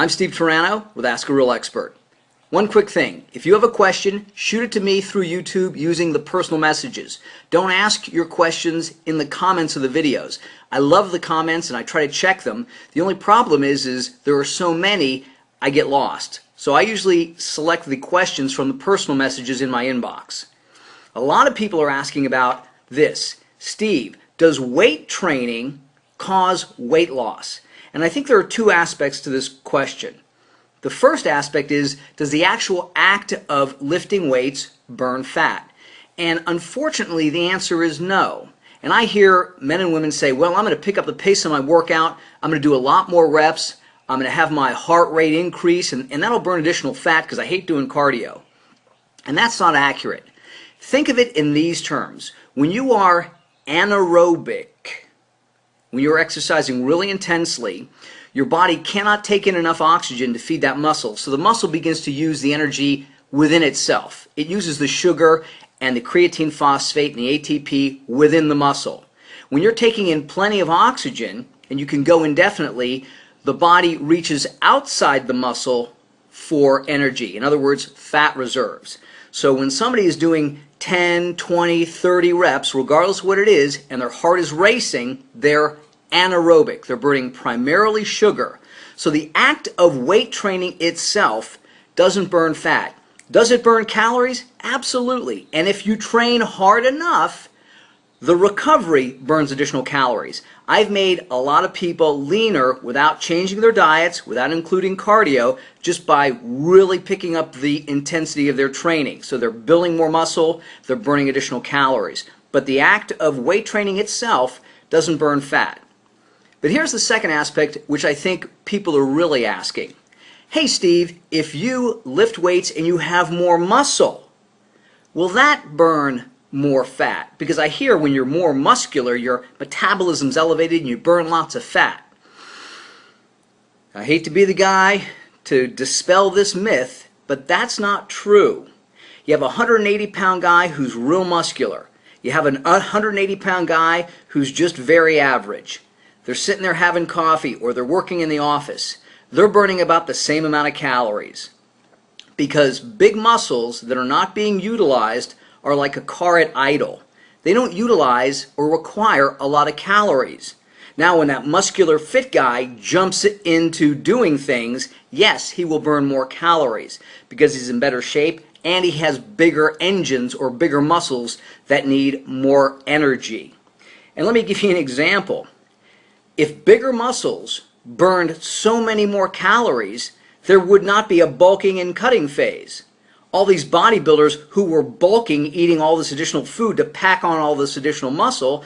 I'm Steve Turano with Ask a Real Expert. One quick thing, if you have a question, shoot it to me through YouTube using the personal messages. Don't ask your questions in the comments of the videos. I love the comments and I try to check them. The only problem is there are so many, I get lost. So I usually select the questions from the personal messages in my inbox. A lot of people are asking about this. Steve, does weight training cause weight loss? And I think there are two aspects to this question. The first aspect is, does the actual act of lifting weights burn fat? And unfortunately, the answer is no. And I hear men and women say, well, I'm going to pick up the pace of my workout, I'm going to do a lot more reps, I'm going to have my heart rate increase, and that'll burn additional fat because I hate doing cardio. And that's not accurate. Think of it in these terms. When you are anaerobic, when you're exercising really intensely, your body cannot take in enough oxygen to feed that muscle. So the muscle begins to use the energy within itself. It uses the sugar and the creatine phosphate and the ATP within the muscle. When you're taking in plenty of oxygen, and you can go indefinitely, the body reaches outside the muscle for energy. In other words, fat reserves. So when somebody is doing 10, 20, 30 reps, regardless of what it is, and their heart is racing, they're anaerobic. They're burning primarily sugar. So the act of weight training itself doesn't burn fat. Does it burn calories? Absolutely. And if you train hard enough, the recovery burns additional calories. I've made a lot of people leaner without changing their diets, without including cardio, just by really picking up the intensity of their training. So they're building more muscle, they're burning additional calories. But the act of weight training itself doesn't burn fat. But here's the second aspect, which I think people are really asking. Hey Steve, if you lift weights and you have more muscle, will that burn more fat? Because I hear when you're more muscular, your metabolism's elevated and you burn lots of fat. I hate to be the guy to dispel this myth, but that's not true. You have a 180-pound guy who's real muscular. You have an 180-pound guy who's just very average. They're sitting there having coffee or they're working in the office. They're burning about the same amount of calories. Because big muscles that are not being utilized are like a car at idle. They don't utilize or require a lot of calories. Now when that muscular fit guy jumps into doing things, yes, he will burn more calories because he's in better shape and he has bigger engines or bigger muscles that need more energy. And let me give you an example. If bigger muscles burned so many more calories, there would not be a bulking and cutting phase. All these bodybuilders who were bulking, eating all this additional food to pack on all this additional muscle,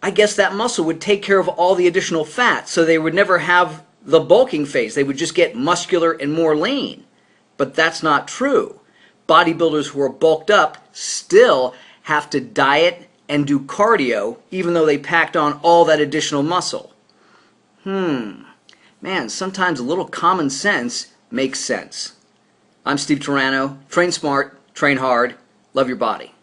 I guess that muscle would take care of all the additional fat, so they would never have the bulking phase. They would just get muscular and more lean. But that's not true. Bodybuilders who are bulked up still have to diet and do cardio, even though they packed on all that additional muscle. Man, sometimes a little common sense makes sense. I'm Steve Turano. Train smart, train hard, love your body.